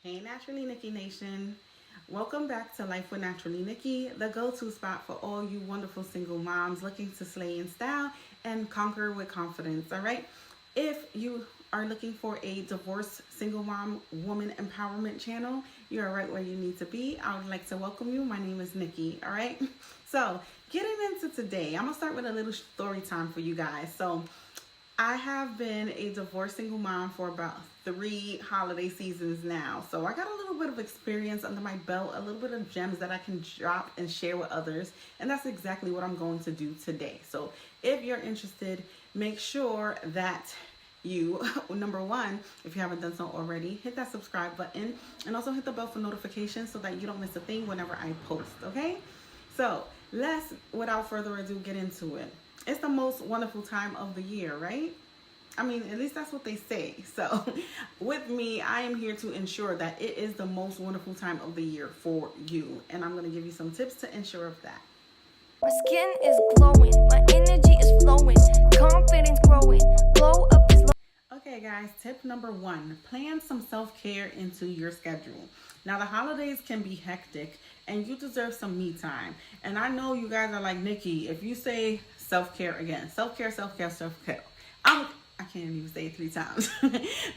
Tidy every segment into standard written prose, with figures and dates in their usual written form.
Hey, Naturally Nicki Nation. Welcome back to Life with Naturally Nicki, the go-to spot for all you wonderful single moms looking to slay in style and conquer with confidence, all right? If you are looking for a divorced single mom woman empowerment channel, you are right where you need to be. I would like to welcome you. My name is Nikki, all right? So, getting into today, I'm going to start with a little story time for you guys. So, I have been a divorced single mom for about 3 holiday seasons now. So I got a little bit of experience under my belt, a little bit of gems that I can drop and share with others. And that's exactly what I'm going to do today. So if you're interested, make sure that you, number one, if you haven't done so already, hit that subscribe button and also hit the bell for notifications so that you don't miss a thing whenever I post, okay? So let's, without further ado, get into it. It's the most wonderful time of the year, right? I mean, at least that's what they say. So with me, I am here to ensure that it is the most wonderful time of the year for you. And I'm going to give you some tips to ensure of that. My skin is glowing, my energy is flowing, confidence growing, glow up is low. Okay, guys, tip number 1, plan some self-care into your schedule. Now, the holidays can be hectic and you deserve some me time. And I know you guys are like, Nikki, if you say self-care again, self-care, self-care, self-care, I can't even say it 3 times,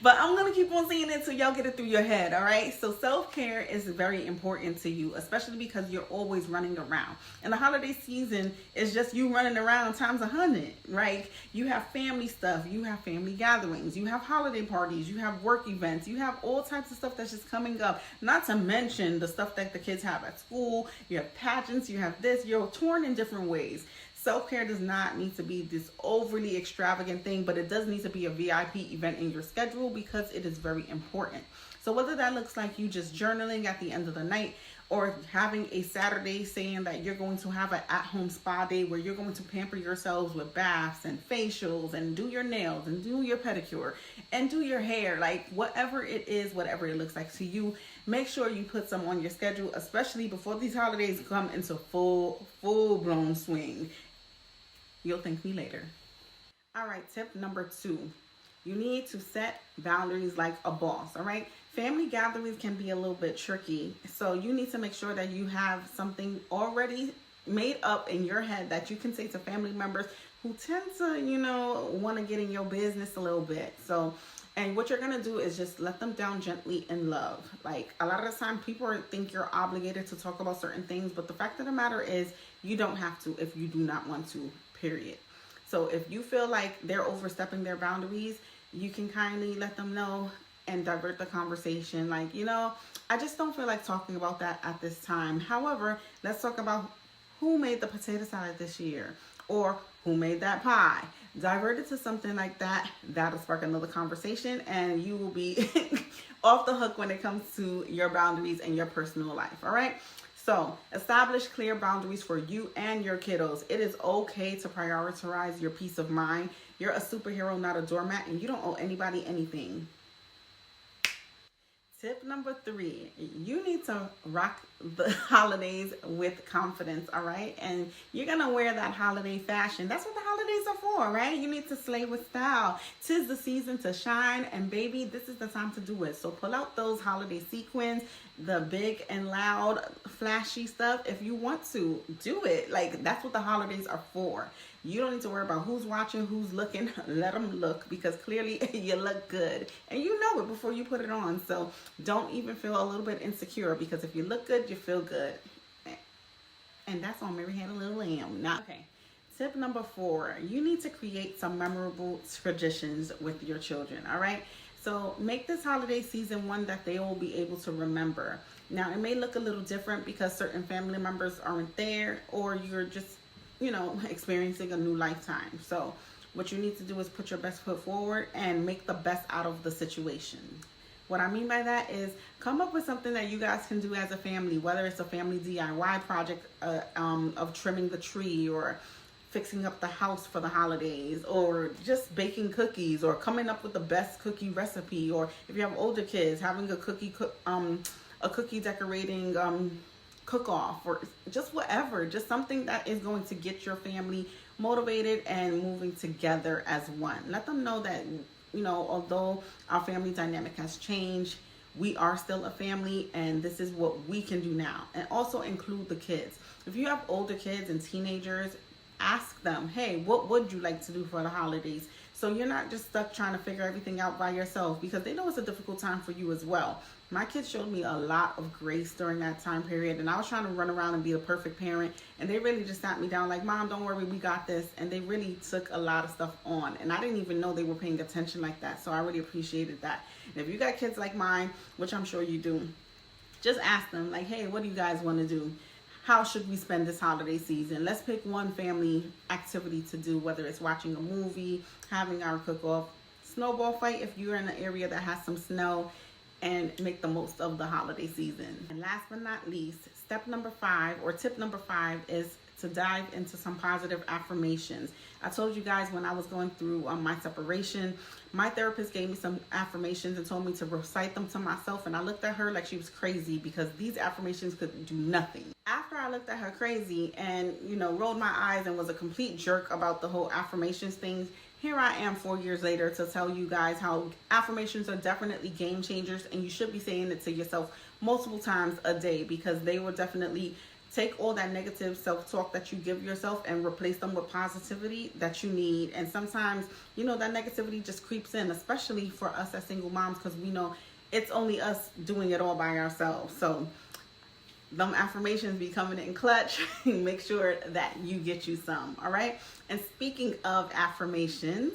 but I'm going to keep on saying it till y'all get it through your head, all right? So self-care is very important to you, especially because you're always running around. And the holiday season is just you running around times 100, right? You have family stuff, you have family gatherings, you have holiday parties, you have work events, you have all types of stuff that's just coming up, not to mention the stuff that the kids have at school. You have pageants, you have this, you're torn in different ways. Self-care does not need to be this overly extravagant thing, but it does need to be a VIP event in your schedule because it is very important. So whether that looks like you just journaling at the end of the night or having a Saturday saying that you're going to have an at-home spa day where you're going to pamper yourselves with baths and facials and do your nails and do your pedicure and do your hair, like whatever it is, whatever it looks like to you, make sure you put some on your schedule, especially before these holidays come into full-blown swing. You'll thank me later. All right, tip number 2. You need to set boundaries like a boss, all right? Family gatherings can be a little bit tricky, so you need to make sure that you have something already made up in your head that you can say to family members who tend to, want to get in your business a little bit. So, and what you're going to do is just let them down gently in love. Like a lot of the time people think you're obligated to talk about certain things, but the fact of the matter is you don't have to if you do not want to, period. So if you feel like they're overstepping their boundaries, you can kindly let them know and divert the conversation. Like, I just don't feel like talking about that at this time. However, let's talk about who made the potato salad this year or who made that pie. Divert it to something like that. That'll spark another conversation and you will be off the hook when it comes to your boundaries and your personal life. All right. So establish clear boundaries for you and your kiddos. It is okay to prioritize your peace of mind. You're a superhero, not a doormat, and you don't owe anybody anything. Tip number 3, you need to rock the holidays with confidence, all right? And you're going to wear that holiday fashion. That's what the holidays are for, right? You need to slay with style. 'Tis the season to shine, and baby, this is the time to do it. So pull out those holiday sequins, the big and loud, flashy stuff. If you want to, do it. Like, that's what the holidays are for. You don't need to worry about who's watching, who's looking. Let them look because clearly you look good. And you know it before you put it on. So don't even feel a little bit insecure because if you look good, you feel good. And that's on Mary Had a Little Lamb. Now, okay. Tip number 4, you need to create some memorable traditions with your children, all right? So make this holiday season one that they will be able to remember. Now, it may look a little different because certain family members aren't there or you're just experiencing a new lifetime. So what you need to do is put your best foot forward and make the best out of the situation. What I mean by that is come up with something that you guys can do as a family, whether it's a family DIY project of trimming the tree or fixing up the house for the holidays or just baking cookies or coming up with the best cookie recipe, or if you have older kids, having a cookie decorating cook-off or just whatever, just something that is going to get your family motivated and moving together as one. Let them know that although our family dynamic has changed, we are still a family and this is what we can do now. And also include the kids. If you have older kids and teenagers, ask them, hey, what would you like to do for the holidays? So you're not just stuck trying to figure everything out by yourself, because they know it's a difficult time for you as well. My kids showed me a lot of grace during that time period, and I was trying to run around and be a perfect parent, and they really just sat me down like, Mom, don't worry, we got this. And they really took a lot of stuff on, and I didn't even know they were paying attention like that. So I really appreciated that. And if you got kids like mine, which I'm sure you do, just ask them like, hey, what do you guys want to do? How should we spend this holiday season? Let's pick one family activity to do, whether it's watching a movie, having our cook-off, snowball fight if you're in an area that has some snow, and make the most of the holiday season. And last but not least, step number 5, or tip number 5, is to dive into some positive affirmations. I told you guys when I was going through my separation, my therapist gave me some affirmations and told me to recite them to myself, and I looked at her like she was crazy because these affirmations could do nothing. After I looked at her crazy and, rolled my eyes and was a complete jerk about the whole affirmations thing, here I am 4 years later to tell you guys how affirmations are definitely game changers, and you should be saying it to yourself multiple times a day, because they will definitely take all that negative self-talk that you give yourself and replace them with positivity that you need. And sometimes, that negativity just creeps in, especially for us as single moms, because we know it's only us doing it all by ourselves. So them affirmations be coming in clutch. Make sure that you get you some, all right? And speaking of affirmations,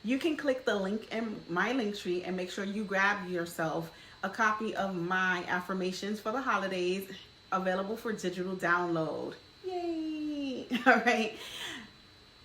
you can click the link in my link tree and make sure you grab yourself a copy of my affirmations for the holidays, available for digital download. Yay! All right.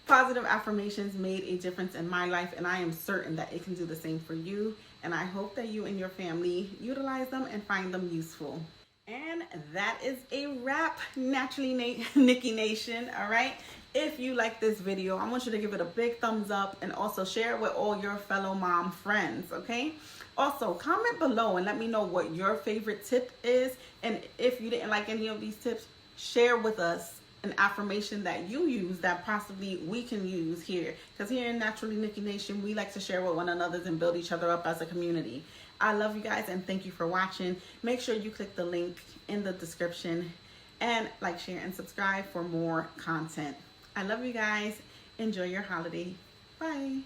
Positive affirmations made a difference in my life, and I am certain that it can do the same for you. And I hope that you and your family utilize them and find them useful. And that is a wrap, Naturally Nicki Nation. All right. If you like this video, I want you to give it a big thumbs up and also share it with all your fellow mom friends. Okay. Also, comment below and let me know what your favorite tip is. And if you didn't like any of these tips, share with us an affirmation that you use that possibly we can use here. Because here in Naturally Nicki Nation, we like to share with one another and build each other up as a community. I love you guys and thank you for watching. Make sure you click the link in the description and like, share, and subscribe for more content. I love you guys. Enjoy your holiday. Bye.